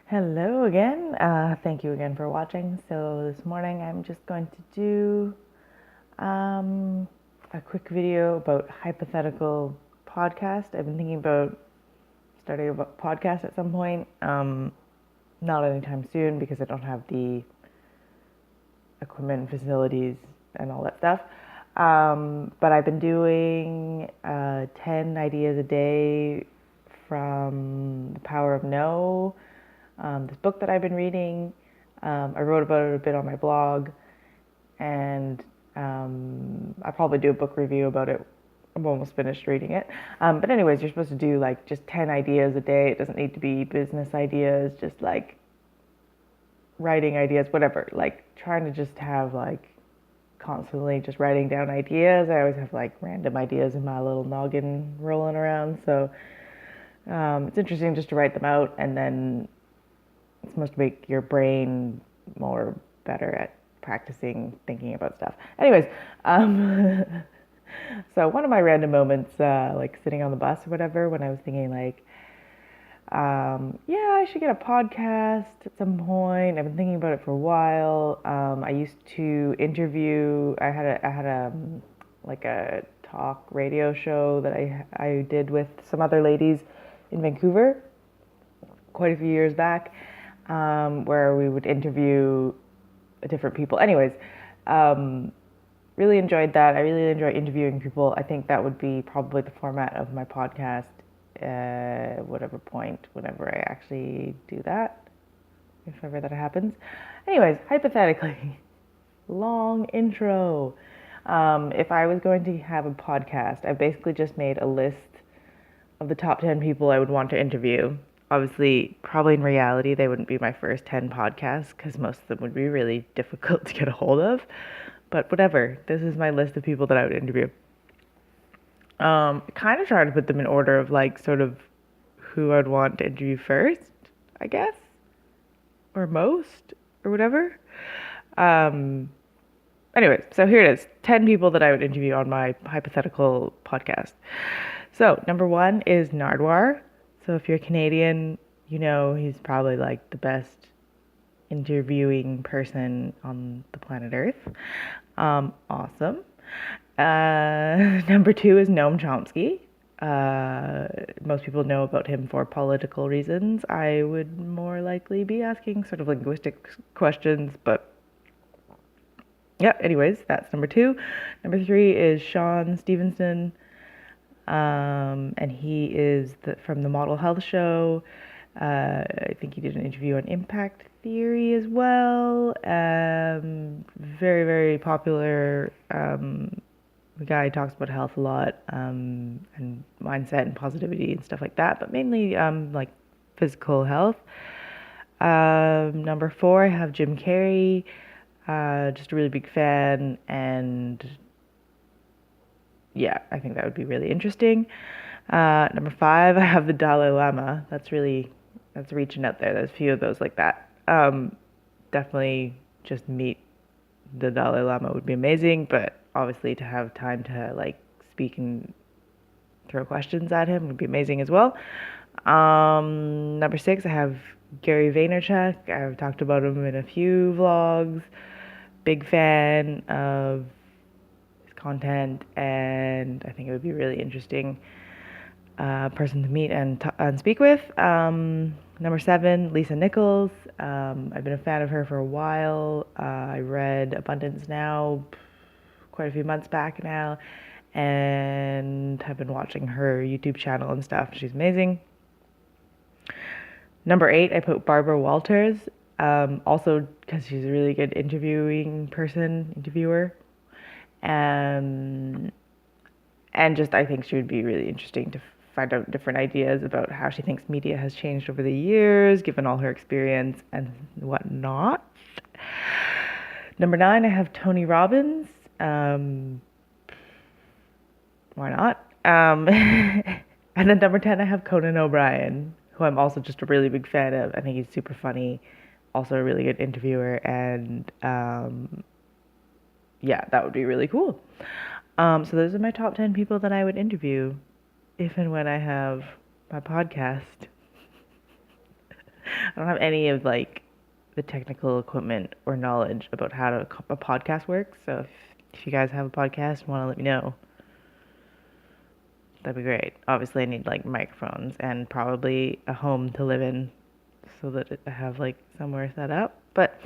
Hello again. Thank you again for watching. So this morning I'm just going to do a quick video about hypothetical podcast. I've been thinking about starting a podcast at some point. Not anytime soon because I don't have the equipment, facilities, and all that stuff. But I've been doing 10 ideas a day from The Power of No, this book that I've been reading. I wrote about it a bit on my blog, and I'll probably do a book review about it. I'm almost finished reading it. But anyways, you're supposed to do like just 10 ideas a day. It doesn't need to be business ideas, just like writing ideas, whatever. Like trying to just have like constantly just writing down ideas. I always have like random ideas in my little noggin rolling around. So it's interesting just to write them out, and then it's supposed to make your brain more better at practicing thinking about stuff. Anyways, so one of my random moments, like sitting on the bus or whatever, when I was thinking like, yeah, I should get a podcast at some point. I've been thinking about it for a while. I used to interview. I had a like a talk radio show that I did with some other ladies in Vancouver quite a few years back, where we would interview different people. Anyways, really enjoyed that. I really enjoy interviewing people. I think that would be probably the format of my podcast, whatever point, whenever I actually do that, if ever that happens. Anyways, hypothetically, long intro. If I was going to have a podcast, I basically just made a list of the top 10 people I would want to interview. Obviously, probably in reality, they wouldn't be my first 10 podcasts because most of them would be really difficult to get a hold of. But whatever, this is my list of people that I would interview. Kind of try to put them in order of like sort of who I'd want to interview first, I guess, or most, or whatever. Um, Anyway, so here it is 10 people that I would interview on my hypothetical podcast. So, number one is Nardwar. So, if you're Canadian, you know he's probably like the best interviewing person on the planet Earth. Awesome. Number two is Noam Chomsky. Most people know about him for political reasons. I would more likely be asking sort of linguistic questions, but yeah, anyways, that's number two. Number three is Sean Stevenson. And he is from the Model Health Show. I think he did an interview on impact theory as well. Very, very popular. The guy talks about health a lot, and mindset and positivity and stuff like that, but mainly like physical health. Number four, I have Jim Carrey. Just a really big fan, and yeah, I think that would be really interesting. Number five, I have the Dalai Lama. That's reaching out there. There's a few of those like that. Definitely just meet the Dalai Lama would be amazing, but obviously to have time to like speak and throw questions at him would be amazing as well. Number six, I have Gary Vaynerchuk. I've talked about him in a few vlogs. Big fan of his content, and I think it would be a really interesting person to meet and speak with. Number seven, Lisa Nichols. I've been a fan of her for a while. I read Abundance Now quite a few months back now, and have been watching her YouTube channel and stuff. She's amazing. Number eight, I put Barbara Walters. Also because she's a really good interviewer. And just I think she would be really interesting to find out different ideas about how she thinks media has changed over the years, given all her experience and whatnot. Number nine, I have Tony Robbins. Why not? And then number 10, I have Conan O'Brien, who I'm also just a really big fan of. I think he's super funny, also a really good interviewer, and yeah, that would be really cool. So those are my top 10 people that I would interview if and when I have my podcast. I don't have any of like the technical equipment or knowledge about how a podcast works. So if you guys have a podcast and want to let me know, that'd be great. Obviously, I need like microphones and probably a home to live in so that I have like somewhere set up. But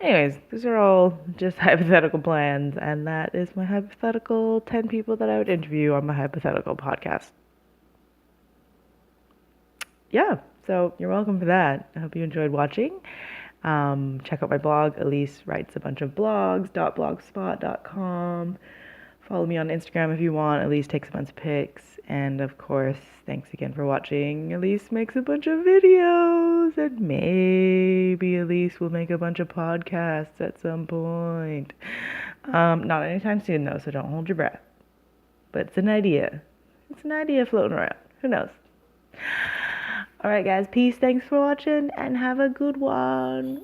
anyways, these are all just hypothetical plans, and that is my hypothetical 10 people that I would interview on my hypothetical podcast. Yeah, so you're welcome for that. I hope you enjoyed watching. Check out my blog. Elise writes a bunch of blogs.blogspot.com. Follow me on Instagram if you want. Elise takes a bunch of pics. And of course, thanks again for watching. Elise makes a bunch of videos. And maybe Elise will make a bunch of podcasts at some point. Not anytime soon, though, so don't hold your breath. But it's an idea. It's an idea floating around. Who knows? All right, guys. Peace. Thanks for watching, and have a good one.